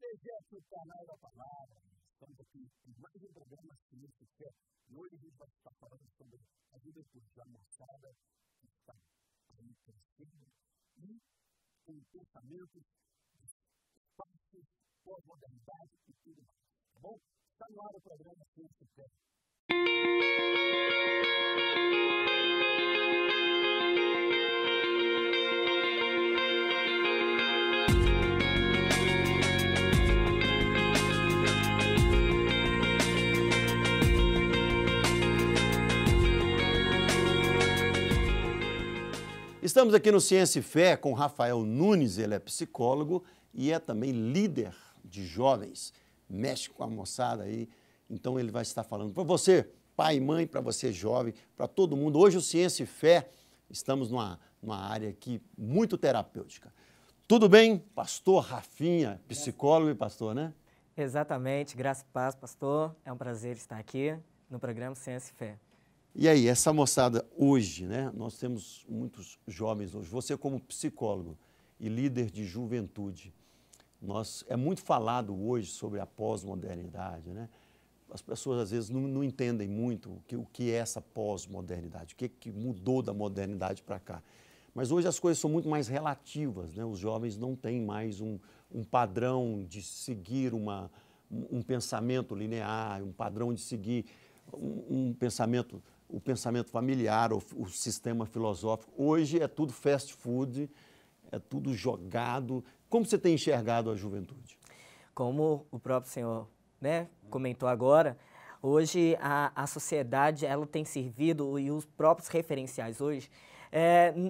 Hoje é aqui o canal da Palavra. Estamos aqui em mais um programa Ciência e Fé. E hoje a gente vai estar falando sobre a juventude da moçada que está aí crescendo e com pensamentos, espaços, pós-modernidade e tudo mais. Tá bom? Está no ar o programa Ciência e Fé. Estamos aqui no Ciência e Fé com Rafael Nunes, ele é psicólogo e é também líder de jovens, mexe com a moçada aí, então ele vai estar falando para você, pai e mãe, para você jovem, para todo mundo. Hoje o Ciência e Fé, estamos numa área aqui muito terapêutica. Tudo bem, pastor Rafinha, psicólogo e pastor, né? Exatamente, graça e paz, pastor, é um prazer estar aqui no programa Ciência e Fé. E aí, essa moçada hoje, né? Nós temos muitos jovens hoje. Você como psicólogo e líder de juventude, é muito falado hoje sobre a pós-modernidade, né? As pessoas às vezes não entendem muito o que é essa pós-modernidade, o que mudou da modernidade para cá. Mas hoje as coisas são muito mais relativas, né? Os jovens não têm mais um padrão de seguir um pensamento linear, um padrão de seguir o pensamento familiar, o sistema filosófico. Hoje é tudo fast food, é tudo jogado. Como você tem enxergado a juventude? Como o próprio senhor, né, comentou agora, hoje a sociedade ela tem servido, e os próprios referenciais hoje,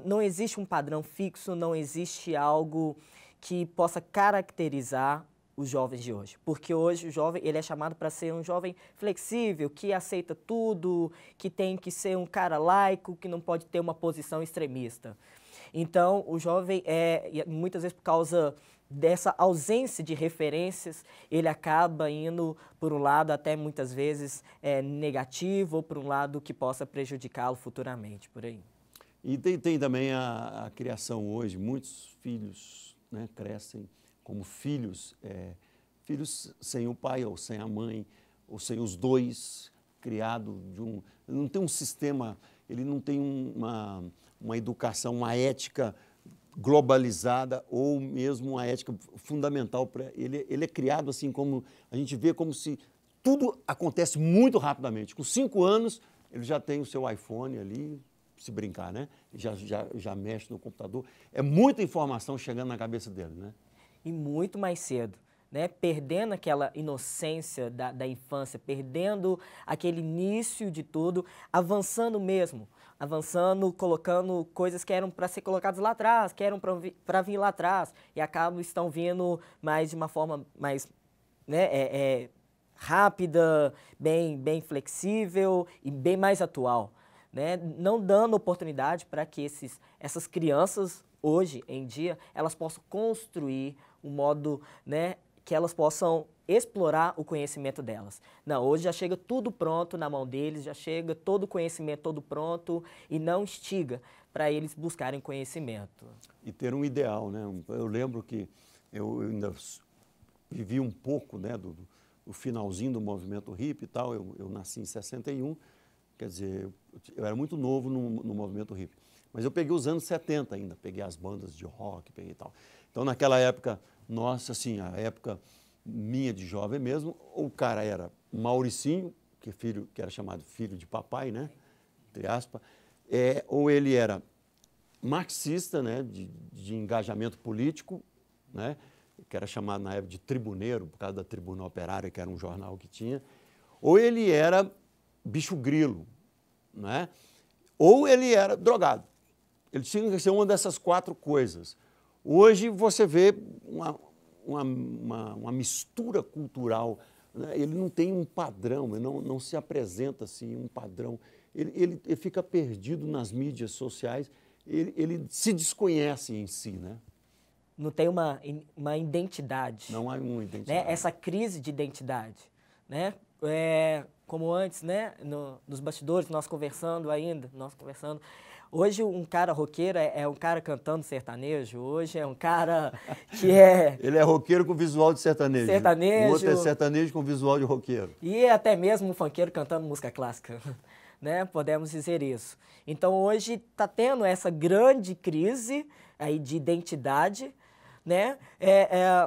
não existe um padrão fixo, não existe algo que possa caracterizar os jovens de hoje, porque hoje o jovem ele é chamado para ser um jovem flexível, que aceita tudo, que tem que ser um cara laico, que não pode ter uma posição extremista. Então, o jovem, muitas vezes por causa dessa ausência de referências, ele acaba indo por um lado até muitas vezes negativo ou por um lado que possa prejudicá-lo futuramente, por aí. E tem também a criação hoje, muitos filhos, né, crescem como filhos sem o pai ou sem a mãe, ou sem os dois, criado ele não tem um sistema, ele não tem uma educação, uma ética globalizada ou mesmo uma ética fundamental para ele é criado assim como, a gente vê como se tudo acontece muito rapidamente. Com 5 anos, ele já tem o seu iPhone ali, se brincar, né? Já mexe no computador. É muita informação chegando na cabeça dele, né? E muito mais cedo, né? Perdendo aquela inocência da infância, perdendo aquele início de tudo, avançando mesmo, colocando coisas que eram para ser colocadas lá atrás, que eram para vir lá atrás, e estão vindo mais de uma forma mais, né, rápida, bem flexível e bem mais atual, né? Não dando oportunidade para que essas crianças, hoje em dia, elas possam construir um modo, né, que elas possam explorar o conhecimento delas. Não, hoje já chega tudo pronto na mão deles, já chega todo o conhecimento todo pronto e não instiga para eles buscarem conhecimento. E ter um ideal, né? Eu lembro que eu ainda vivi um pouco, né, do finalzinho do movimento hippie e tal. Eu nasci em 61, quer dizer, eu era muito novo no movimento hippie. Mas eu peguei os anos 70 ainda, peguei as bandas de rock, peguei e tal. Então, naquela época, nossa, assim, a época minha de jovem mesmo, o cara era Mauricinho, que era chamado filho de papai, né, entre aspas, ou ele era marxista, né, de engajamento político, né, que era chamado na época de tribuneiro, por causa da Tribuna Operária, que era um jornal que tinha, ou ele era bicho grilo, né, ou ele era drogado. Ele tinha que ser uma dessas 4 coisas. Hoje você vê uma mistura cultural, né? Ele não tem um padrão, ele não se apresenta assim um padrão. Ele fica perdido nas mídias sociais, ele se desconhece em si, né? Não tem uma identidade. Não há uma identidade. Né? Essa crise de identidade, né? Como antes, né? Nos bastidores, nós conversando, Hoje um cara roqueiro é um cara cantando sertanejo, hoje é um cara que é... Ele é roqueiro com visual de sertanejo. Sertanejo. O outro é sertanejo com visual de roqueiro. E até mesmo um funkeiro cantando música clássica, né? Podemos dizer isso. Então hoje está tendo essa grande crise aí de identidade, né?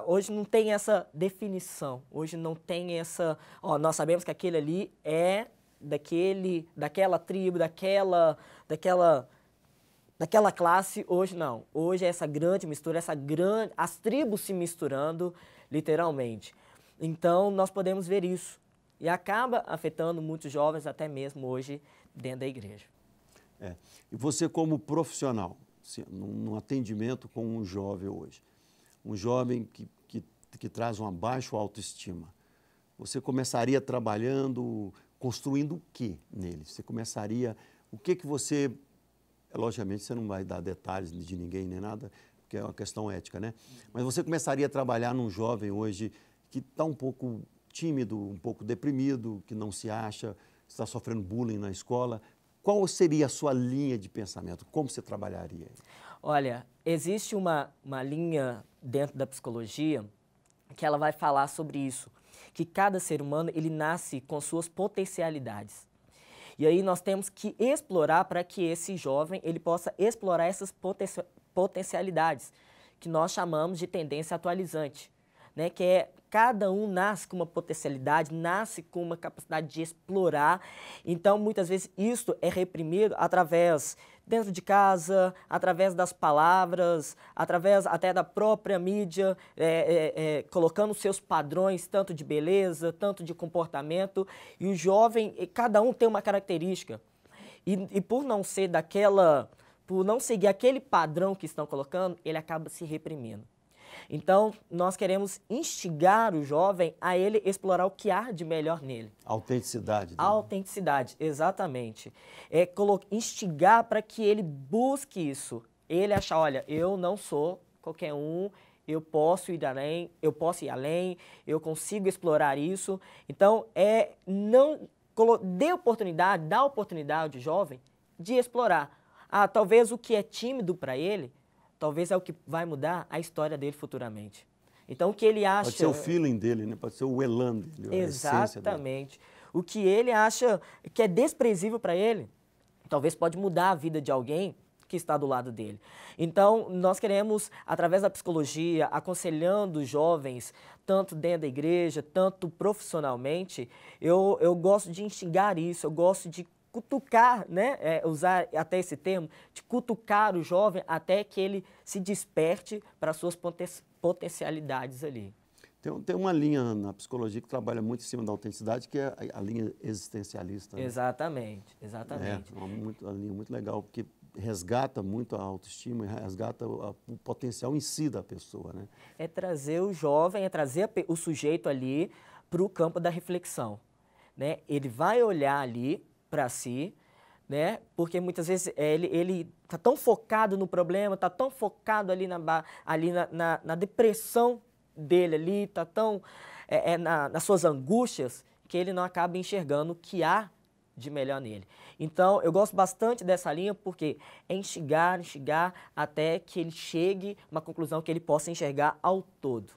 Hoje não tem essa definição, hoje não tem essa... Ó, nós sabemos que aquele ali é daquela tribo, daquela classe. Hoje não. Hoje é essa grande mistura, as tribos se misturando, literalmente. Então, nós podemos ver isso. E acaba afetando muitos jovens, até mesmo hoje, dentro da igreja. E você, como profissional, num atendimento com um jovem hoje, um jovem que traz uma baixa autoestima, você começaria trabalhando, construindo o que nele? Você começaria... O que você... Logicamente, você não vai dar detalhes de ninguém nem nada, porque é uma questão ética, né? Mas você começaria a trabalhar num jovem hoje que está um pouco tímido, um pouco deprimido, que não se acha, está sofrendo bullying na escola. Qual seria a sua linha de pensamento? Como você trabalharia? Olha, existe uma linha dentro da psicologia que ela vai falar sobre isso, que cada ser humano ele nasce com suas potencialidades. E aí nós temos que explorar para que esse jovem ele possa explorar essas potencialidades, que nós chamamos de tendência atualizante, né? Que é cada um nasce com uma potencialidade, nasce com uma capacidade de explorar. Então, muitas vezes, isso é reprimido através, dentro de casa, através das palavras, através até da própria mídia, colocando seus padrões, tanto de beleza, tanto de comportamento. E o jovem, cada um tem uma característica. E por não ser por não seguir aquele padrão que estão colocando, ele acaba se reprimindo. Então, nós queremos instigar o jovem a ele explorar o que há de melhor nele. A autenticidade. Né? A autenticidade, exatamente. Instigar para que ele busque isso. Ele achar, olha, eu não sou qualquer um, eu posso ir além, eu consigo explorar isso. Então, dá oportunidade ao jovem de explorar. Talvez o que é tímido para ele, talvez é o que vai mudar a história dele futuramente. Então, o que ele acha... Pode ser o feeling dele, né? Pode ser o elan dele. Exatamente. O que ele acha que é desprezível para ele, talvez pode mudar a vida de alguém que está do lado dele. Então, nós queremos, através da psicologia, aconselhando os jovens, tanto dentro da igreja, tanto profissionalmente, eu gosto de instigar isso, eu gosto de cutucar, né? Usar até esse termo, de cutucar o jovem até que ele se desperte para as suas potencialidades ali. Tem uma linha na psicologia que trabalha muito em cima da autenticidade, que é a linha existencialista. Né? Exatamente. Uma linha muito legal, porque resgata muito a autoestima, resgata o potencial em si da pessoa. Né? É trazer o jovem, é trazer o sujeito ali para o campo da reflexão. Né? Ele vai olhar ali para si, né? Porque muitas vezes ele está tão focado no problema, está tão focado ali na depressão dele ali, está tão nas suas angústias, que ele não acaba enxergando o que há de melhor nele. Então, eu gosto bastante dessa linha porque é instigar até que ele chegue a uma conclusão que ele possa enxergar ao todo.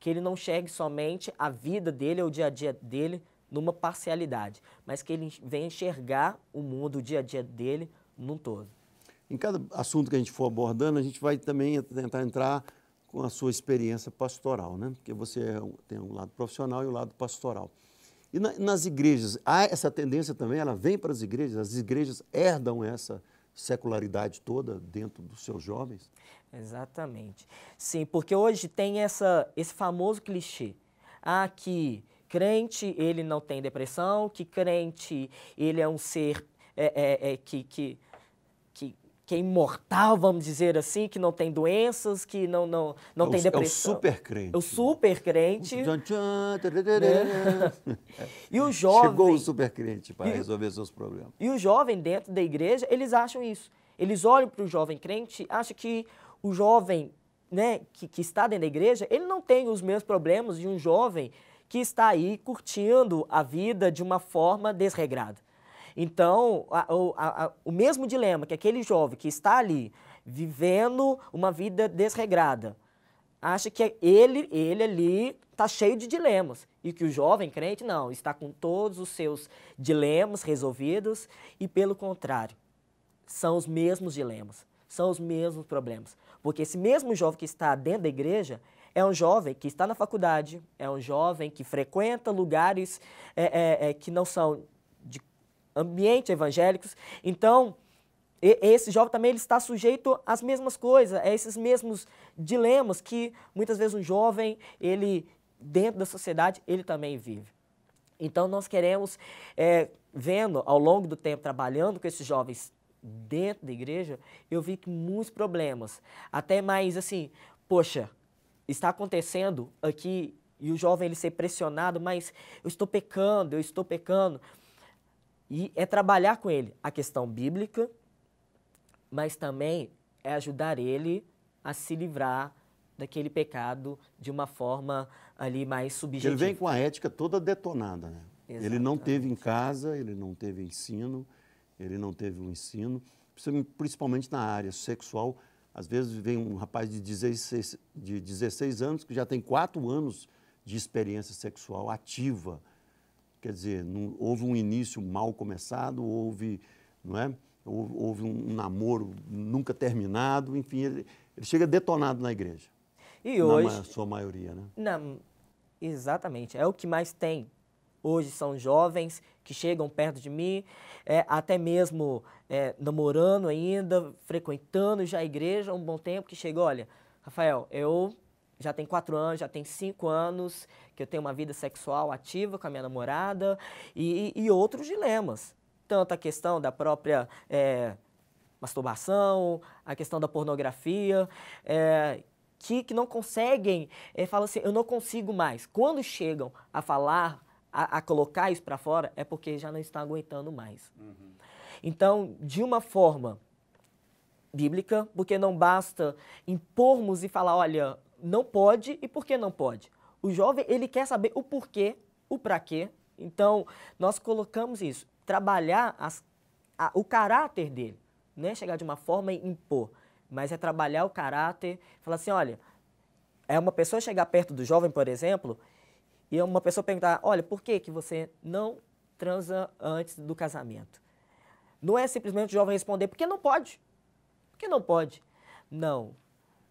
Que ele não enxergue somente a vida dele ou o dia a dia dele numa parcialidade, mas que ele venha enxergar o mundo, o dia a dia dele, num todo. Em cada assunto que a gente for abordando, a gente vai também tentar entrar com a sua experiência pastoral, né? Porque você tem um lado profissional e um lado pastoral. E nas igrejas, há essa tendência também, ela vem para as igrejas herdam essa secularidade toda dentro dos seus jovens? Exatamente. Sim, porque hoje tem esse famoso clichê, que crente, ele não tem depressão, que crente, ele é um ser que é imortal, vamos dizer assim, que não tem doenças, que não tem depressão. É o super crente. O super crente. Né? E o jovem... Chegou o super crente para resolver seus problemas. E o jovem dentro da igreja, eles acham isso. Eles olham para o jovem crente, acham que o jovem, né, que está dentro da igreja, ele não tem os mesmos problemas de um jovem que está aí curtindo a vida de uma forma desregrada. Então, o mesmo dilema que aquele jovem que está ali vivendo uma vida desregrada, acha que ele ali está cheio de dilemas e que o jovem crente não, está com todos os seus dilemas resolvidos e, pelo contrário, são os mesmos dilemas, são os mesmos problemas. Porque esse mesmo jovem que está dentro da igreja é um jovem que está na faculdade, é um jovem que frequenta lugares que não são de ambientes evangélicos. Então, esse jovem também ele está sujeito às mesmas coisas, a esses mesmos dilemas que muitas vezes um jovem, ele dentro da sociedade, ele também vive. Então nós queremos, vendo ao longo do tempo, trabalhando com esses jovens dentro da igreja, eu vi que muitos problemas, até mais assim, poxa, está acontecendo aqui e o jovem ele ser pressionado, mas eu estou pecando. E é trabalhar com ele a questão bíblica, mas também é ajudar ele a se livrar daquele pecado de uma forma ali mais subjetiva. Ele vem com a ética toda detonada, né? Exatamente. Ele não teve em casa, ele não teve ensino, principalmente na área sexual. Às vezes vem um rapaz de 16 anos que já tem 4 anos de experiência sexual ativa. Quer dizer, houve um início mal começado, houve um namoro nunca terminado, enfim, ele chega detonado na igreja. E hoje, na sua maioria, né? Exatamente, é o que mais tem. Hoje são jovens que chegam perto de mim, até mesmo namorando ainda, frequentando já a igreja há um bom tempo, que chegou, olha, Rafael, eu já tenho 4 anos, já tenho 5 anos que eu tenho uma vida sexual ativa com a minha namorada e outros dilemas. Tanto a questão da própria masturbação, a questão da pornografia, que não conseguem, falam assim, eu não consigo mais. Quando chegam a falar, a colocar isso para fora, é porque já não estão aguentando mais. Uhum. Então, de uma forma bíblica, porque não basta impormos e falar, olha, não pode e por que não pode. O jovem, ele quer saber o porquê, o para quê. Então, nós colocamos isso, trabalhar o caráter dele, não é chegar de uma forma e impor, mas é trabalhar o caráter, falar assim, olha, é uma pessoa chegar perto do jovem, por exemplo, e uma pessoa perguntar, olha, por que você não transa antes do casamento? Não é simplesmente o jovem responder, porque não pode. Por que não pode? Não,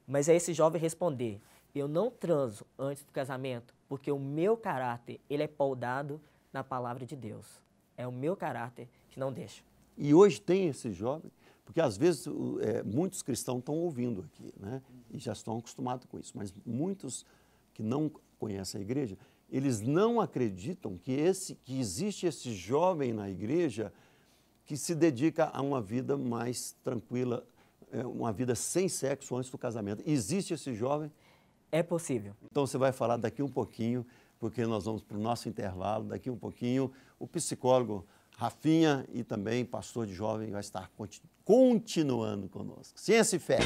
mas é esse jovem responder, eu não transo antes do casamento, porque o meu caráter, ele é pautado na palavra de Deus. É o meu caráter que não deixa. E hoje tem esse jovem, porque às vezes muitos cristãos estão ouvindo aqui, né? E já estão acostumados com isso, mas muitos que não conhecem a igreja, eles não acreditam que existe esse jovem na igreja que se dedica a uma vida mais tranquila, uma vida sem sexo antes do casamento. Existe esse jovem? É possível. Então você vai falar daqui um pouquinho, porque nós vamos para o nosso intervalo, daqui um pouquinho o psicólogo Rafinha e também pastor de jovem vai estar continuando conosco. Ciência e fé.